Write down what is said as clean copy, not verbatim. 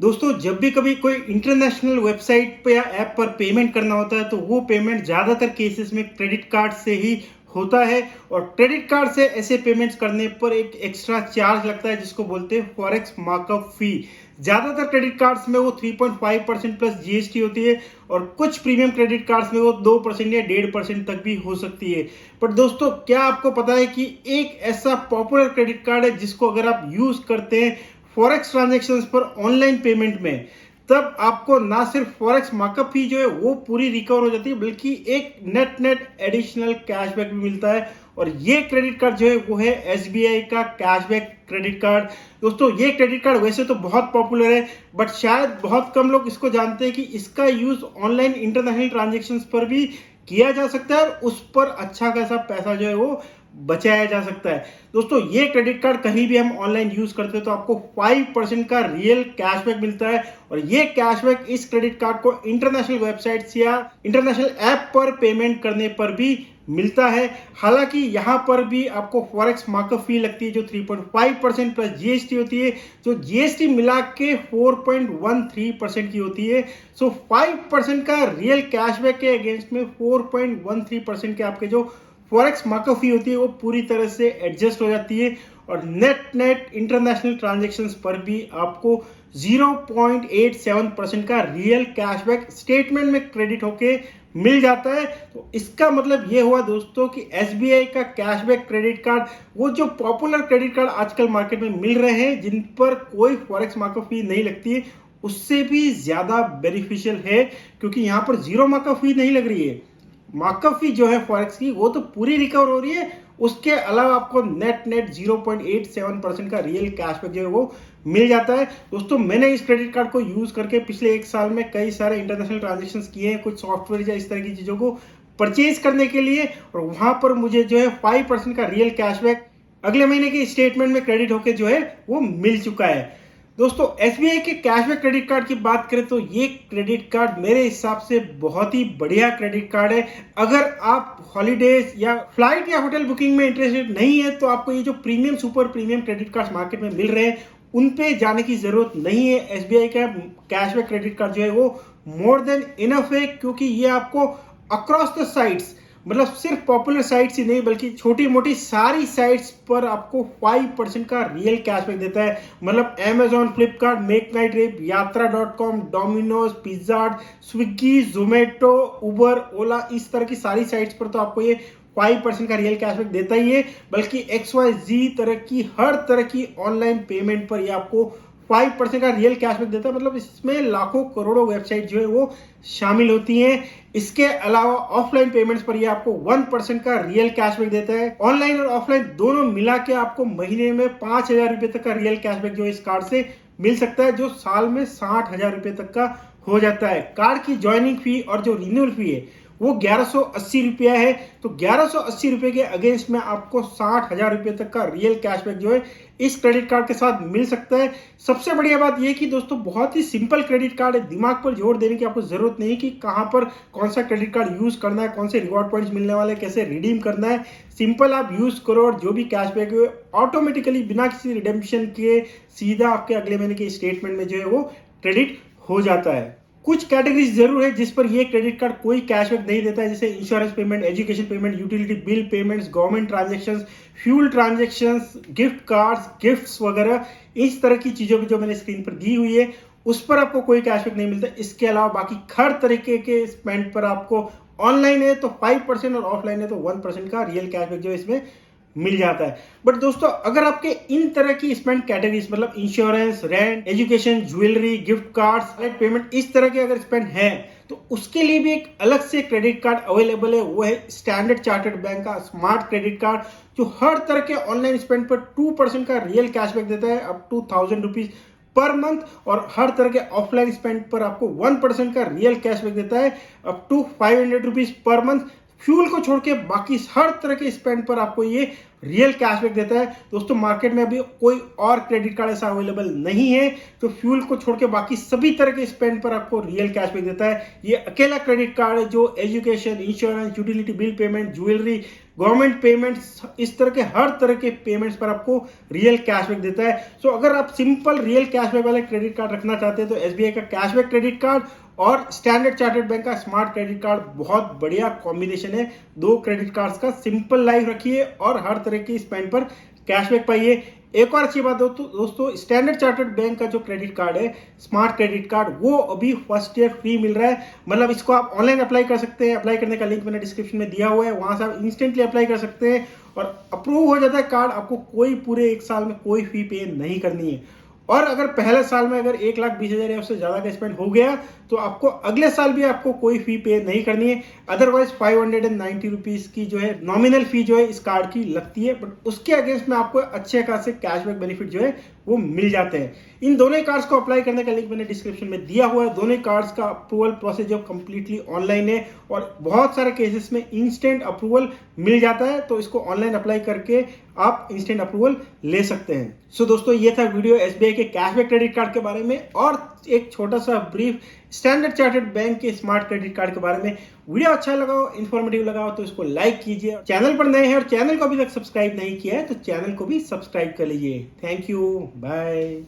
दोस्तों जब भी कभी कोई इंटरनेशनल वेबसाइट पे या ऐप पर पेमेंट करना होता है तो वो पेमेंट ज़्यादातर केसेस में क्रेडिट कार्ड से ही होता है। और क्रेडिट कार्ड से ऐसे पेमेंट्स करने पर एक एक्स्ट्रा चार्ज लगता है जिसको बोलते हैं फॉरेक्स मार्कअप फी। ज़्यादातर क्रेडिट कार्ड्स में वो 3.5% प्लस जीएसटी होती है और कुछ प्रीमियम क्रेडिट कार्ड्स में वो 2% या 1.5% तक भी हो सकती है। पर दोस्तों क्या आपको पता है कि एक ऐसा पॉपुलर क्रेडिट कार्ड है जिसको अगर आप यूज़ करते हैं फॉरेक्स ट्रांजैक्शंस पर ऑनलाइन पेमेंट में, तब आपको ना सिर्फ फॉरेक्स मार्कअप फी जो है वो पूरी रिकवर हो जाती है बल्कि एक नेट एडिशनल कैशबैक भी मिलता है। और ये क्रेडिट कार्ड जो है वो है एसबीआई का कैशबैक क्रेडिट कार्ड। दोस्तों ये क्रेडिट कार्ड वैसे तो बहुत पॉपुलर है बट शायद बहुत कम लोग इसको जानते हैं कि इसका यूज ऑनलाइन इंटरनेशनल ट्रांजैक्शंस पर भी किया जा सकता है और उस पर अच्छा खासा पैसा जो है वो बचाया जा सकता है। दोस्तों ये क्रेडिट कार्ड कहीं भी हम ऑनलाइन यूज करते हैं तो आपको 5% का रियल कैशबैक मिलता है और ये कैशबैक इस क्रेडिट कार्ड को इंटरनेशनल वेबसाइट्स या इंटरनेशनल ऐप पर पेमेंट करने पर भी मिलता है। हालांकि यहाँ पर भी आपको फॉरेक्स मार्कअप फी लगती है जो 3.5% प्लस जीएसटी होती है, जो जीएसटी मिला के 4.13% की होती है। सो 5% का रियल कैशबैक के अगेंस्ट में 4.13% के आपके जो फॉरेक्स मार्कअप फी होती है वो पूरी तरह से एडजस्ट हो जाती है और नेट इंटरनेशनल ट्रांजैक्शंस पर भी आपको 0.87% का रियल कैशबैक स्टेटमेंट में क्रेडिट होके मिल जाता है। तो इसका मतलब ये हुआ दोस्तों कि एसबीआई का कैशबैक क्रेडिट कार्ड, वो जो पॉपुलर क्रेडिट कार्ड आजकल मार्केट में मिल रहे हैं जिन पर कोई फॉरेक्स मार्कअप फी नहीं लगती है, उससे भी ज्यादा बेनिफिशियल है क्योंकि यहाँ पर जीरो मार्कअप फी नहीं लग रही है। मार्कअप फी जो है फॉरेक्स की वो तो पूरी रिकवर हो रही है, उसके अलावा आपको नेट 0.87% का रियल कैशबैक जो है वो मिल जाता है। दोस्तों मैंने इस क्रेडिट कार्ड को यूज करके पिछले 1 साल में कई सारे इंटरनेशनल ट्रांजैक्शंस किए हैं, कुछ सॉफ्टवेयर या इस तरह की चीजों को परचेज करने के लिए, और वहां पर मुझे जो है 5% का रियल कैशबैक अगले महीने के स्टेटमेंट में क्रेडिट होके जो है वो मिल चुका है। दोस्तों एसबीआई के कैशबैक क्रेडिट कार्ड की बात करें तो ये क्रेडिट कार्ड मेरे हिसाब से बहुत ही बढ़िया क्रेडिट कार्ड है। अगर आप हॉलीडेज या फ्लाइट या होटल बुकिंग में इंटरेस्टेड नहीं है तो आपको ये जो premium super premium credit card market में मिल रहे हैं उन पे जाने की जरूरत नहीं है। एसबीआई का कैशबैक क्रेडिट कार्ड जो है वो मोर देन इनफ है क्योंकि ये आपको अक्रॉस द साइट्स, मतलब सिर्फ पॉपुलर साइट्स ही नहीं बल्कि छोटी मोटी सारी साइट्स पर आपको 5% का रियल कैशबैक देता है। मतलब Amazon, Flipkart, Make My Trip, यात्रा.com, Domino's, pizza, Swiggy, Zomato, Uber, Ola, इस तरह की सारी साइट्स पर तो आपको ये 5% का रियल कैशबैक देता ही है, बल्कि XYZ तरह की हर तरह की ऑनलाइन पेमेंट पर ये आपको 5% का रियल कैशबैक देता है। मतलब इसमें लाखों करोड़ों वेबसाइट जो है वो शामिल होती हैं। इसके अलावा ऑफलाइन पेमेंट्स पर ये आपको 1% का रियल कैशबैक देता है। ऑनलाइन और ऑफलाइन दोनों मिला के आपको महीने में 5,000 रुपए तक का रियल कैशबैक जो इस कार्ड से मिल सकता है, जो साल में 60,000 रुपए तक का हो जाता है। कार्ड की ज्वाइनिंग फी और जो रिन्यूअल फी है वो 1180 रुपया है। तो 1180 रुपए के अगेंस्ट में आपको 60,000 रुपए तक का रियल कैशबैक जो है इस क्रेडिट कार्ड के साथ मिल सकता है। सबसे बढ़िया बात यह कि दोस्तों बहुत ही सिंपल क्रेडिट कार्ड है, दिमाग पर जोर देने की आपको जरूरत नहीं कि कहां पर कौन सा क्रेडिट कार्ड यूज करना है, कौन से रिवॉर्ड पॉइंट्स मिलने वाले, कैसे रिडीम करना है। सिंपल आप यूज करो और जो भी कैशबैक है ऑटोमेटिकली बिना किसी रिडेम्पशन के सीधा आपके अगले महीने के स्टेटमेंट में जो है वो क्रेडिट हो जाता है। कुछ कैटेगरीज जरूर है जिस पर ये क्रेडिट कार्ड कोई कैशबैक नहीं देता है, जैसे insurance payment, education payment, utility bill payments, government transactions, fuel transactions, gift cards, gifts वगैरह। इस तरह की चीजों की जो मैंने स्क्रीन पर दी हुई है उस पर आपको कोई कैशबैक नहीं मिलता। इसके अलावा बाकी हर तरीके के स्पेंड पर आपको ऑनलाइन है तो 5% और ऑफलाइन है तो 1% का रियल कैशबैक जो इसमें मिल जाता है। बट दोस्तों अगर आपके इन तरह की स्पेंड कैटेगरीज, मतलब insurance, rent, education, jewellery, gift cards, payment, इस तरह के अगर स्पेंड है तो उसके लिए भी एक अलग से क्रेडिट कार्ड अवेलेबल है। वो है स्टैंडर्ड चार्टर्ड बैंक का स्मार्ट क्रेडिट कार्ड, जो हर तरह के ऑनलाइन स्पेंड पर 2% का रियल कैशबैक देता है up to 1,000 rupees per month, और हर तरह के ऑफलाइन स्पेंड पर आपको 1% का रियल कैशबैक देता है up to 500 rupees per month. Fuel को छोड़ के बाकी हर तरह के स्पेंड पर आपको ये रियल कैशबैक देता है। दोस्तों मार्केट में अभी कोई और क्रेडिट कार्ड ऐसा अवेलेबल नहीं है तो फ्यूल को छोड़ के बाकी सभी तरह के स्पेंड पर आपको रियल कैशबैक देता है। ये अकेला क्रेडिट कार्ड है जो education, insurance, utility bill payment, jewellery, government payments, इस तरह के हर तरह के पेमेंट्स पर आपको रियल कैशबैक देता है। सो अगर आप सिंपल रियल कैशबैक वाले क्रेडिट कार्ड रखना चाहते हैं तो एसबीआई का कैशबैक क्रेडिट कार्ड और स्टैंडर्ड चार्टर्ड बैंक का स्मार्ट क्रेडिट कार्ड बहुत बढ़िया कॉम्बिनेशन है। दो क्रेडिट कार्ड्स का सिंपल लाइफ रखिए और हर तरह की स्पेंड पर कैशबैक पाइए। एक और अच्छी बात दोस्तों, स्टैंडर्ड चार्टर्ड बैंक का जो क्रेडिट कार्ड है, स्मार्ट क्रेडिट कार्ड, वो अभी फर्स्ट ईयर फ्री मिल रहा है। मतलब इसको आप ऑनलाइन अप्लाई कर सकते हैं। अप्लाई करने का लिंक मैंने डिस्क्रिप्शन में दिया हुआ है, वहां से आप इंस्टेंटली अप्लाई कर सकते हैं और अप्रूव हो जाता है कार्ड। आपको कोई पूरे एक साल में कोई फी पे नहीं करनी है। और अगर पहले साल में अगर 1,20,000 या उससे ज्यादा का स्पेंड हो गया तो आपको अगले साल भी आपको कोई फी पे नहीं करनी है। अदरवाइज 590 रुपीज की जो है नॉमिनल फी जो है इस कार्ड की लगती है, बट उसके अगेंस्ट में आपको अच्छे खासे कैशबैक बेनिफिट जो है वो मिल जाते हैं। इन दोनों कार्ड्स को अप्लाई करने का लिंक मैंने डिस्क्रिप्शन में दिया हुआ है। दोनों कार्ड्स का अप्रूवल प्रोसेस जो कंप्लीटली ऑनलाइन है और बहुत सारे केसेस में इंस्टेंट अप्रूवल मिल जाता है, तो इसको ऑनलाइन अप्लाई करके आप इंस्टेंट अप्रूवल ले सकते हैं। सो दोस्तों ये था वीडियो एसबीआई के कैशबैक क्रेडिट कार्ड के बारे में और एक छोटा सा ब्रीफ स्टैंडर्ड चार्टर्ड बैंक के स्मार्ट क्रेडिट कार्ड के बारे में। वीडियो अच्छा लगा हो, इन्फॉर्मेटिव लगा हो तो इसको लाइक कीजिए। चैनल पर नए हैं और चैनल को अभी तक सब्सक्राइब नहीं किया है तो चैनल को भी सब्सक्राइब कर लीजिए। Thank you, bye.